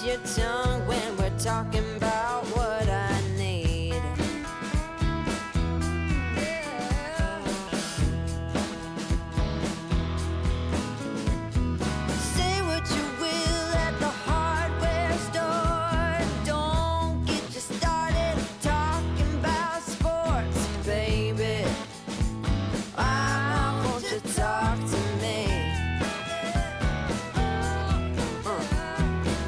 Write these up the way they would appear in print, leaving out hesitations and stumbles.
gets your tongue when we're talking about what I need. Say what you will at the hardware store. Don't get you started talking about sports, baby. Why won't you talk to me?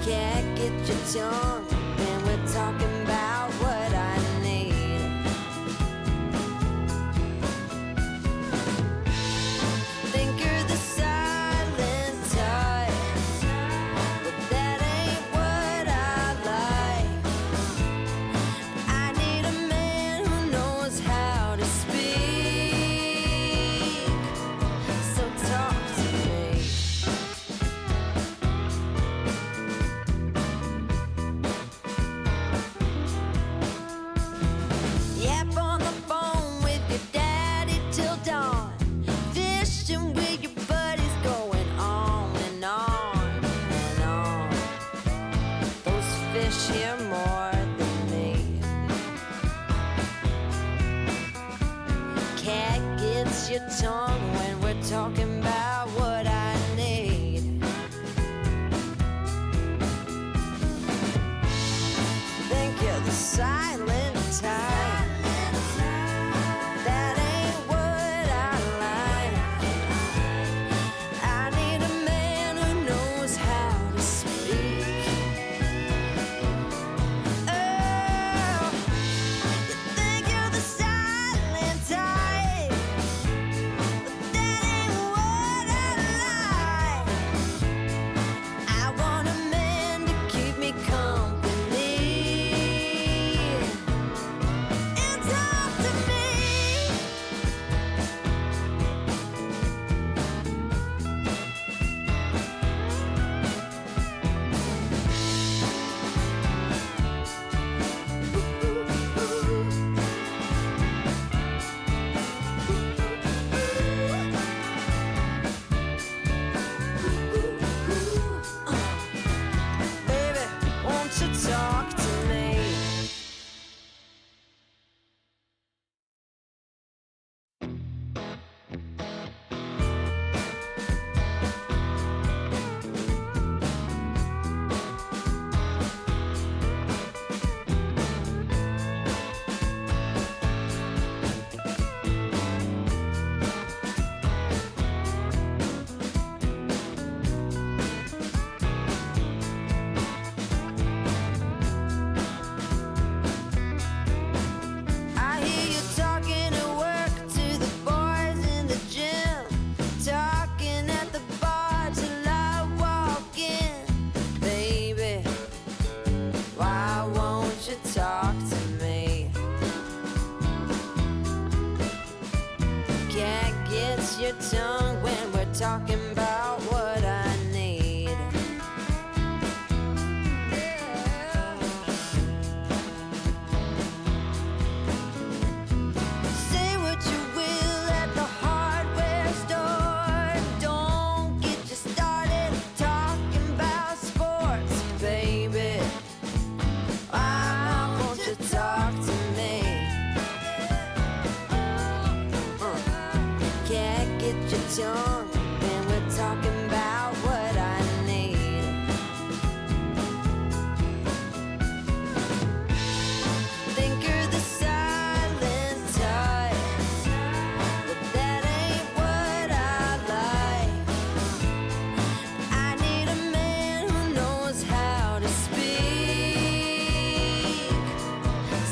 Can't get your tongue when we're talking about what I need. Think you're the silent type, but that ain't what I like. I need a man who knows how to speak, so talk to me. Yap on the phone with your daddy till dawn. Fishing with your buddies, going on and on and on. Those fish hear more than me. Cat gets your tongue when we're talking about what I need. Think you're the silent type. That ain't what I like. I need a man who knows how to speak. Oh, you think you're the silent type, but that ain't what I like. I want a man to keep me company and talk to me. Baby, won't you talk to me? I hear you talking at work to the boys in the gym, talking at the bar till I walk in. Baby, why won't you talk to me? Can't get your tongue when we're talking about what I need. Say what you will at the hardware store. Don't get you started talking about sports, baby. Why won't you talk to me? Can't get your tongue when we're talking about what I need. Think you're the silent type, but that ain't what I like. I need a man who knows how to speak,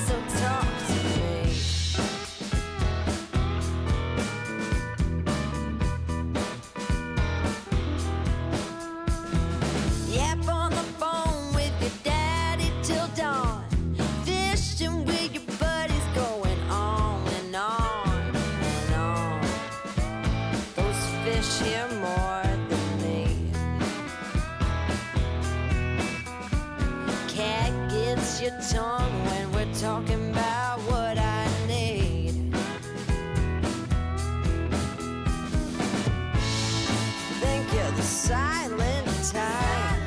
so talk to me. Yap on the phone with your daddy till dawn. Fishing with your buddies, going on and on and on. Those fish hear more than me. Cat gets your tongue when we're talking about what I need. Think you're the silent type.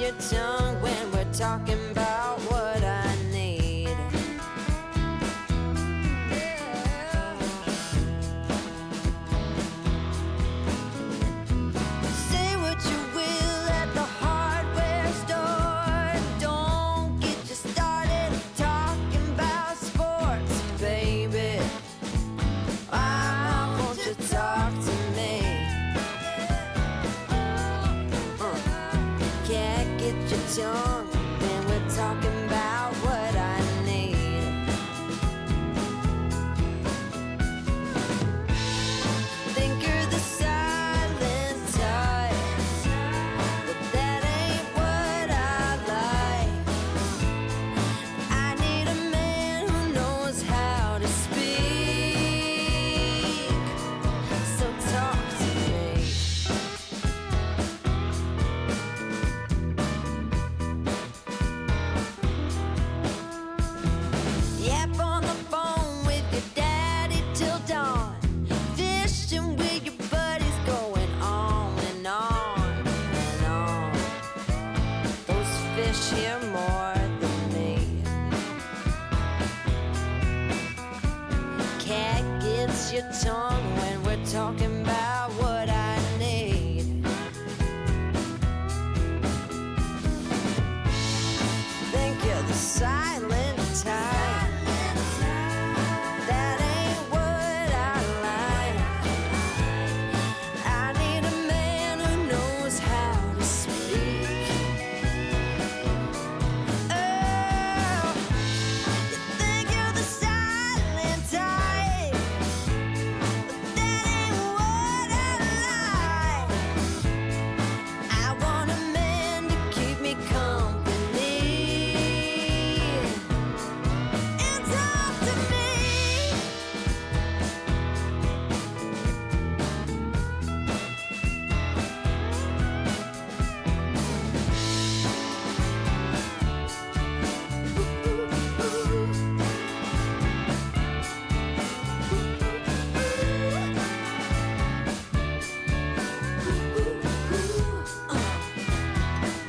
your tongue when we're talking about what I need. Say what you will at the hardware store. Don't get you started talking about sports, baby. Why won't you talk to me? Can't get your tongue when we're talking about what I need. Think you're the silent type, but that ain't what I like. I need a man who knows how to speak, so talk to me. Yap on the phone with your daddy till dawn. Fishing with your buddies, going on and on and on. Those fish hear more than me. Cat gets your tongue when we're talking about what I need. Think you're the silent type. That ain't what I like. I need a man who knows how to speak. Oh, you think you're the silent type, but that ain't what I like. I want a man to keep me company and talk to me.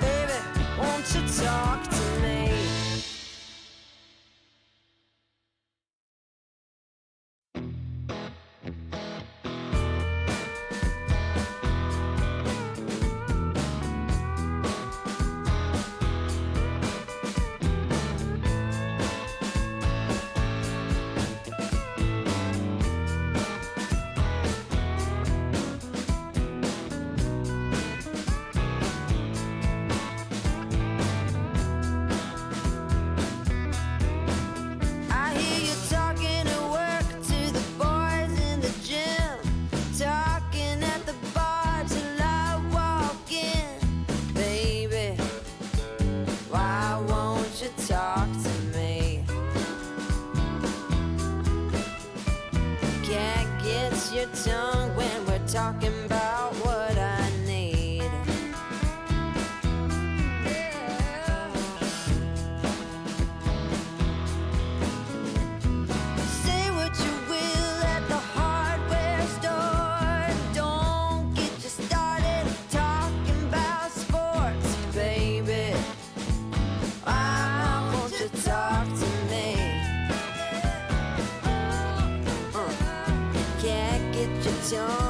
Baby, won't you talk to me? I hear you talking at work to the boys in the gym, talking at the bar till I walk in. Baby, why won't you talk to me? Can't get your tongue when we're talking about what I need. Say what you will at the hardware store. Don't get you started talking about sports, baby. Why won't you talk to me? Can't get your tongue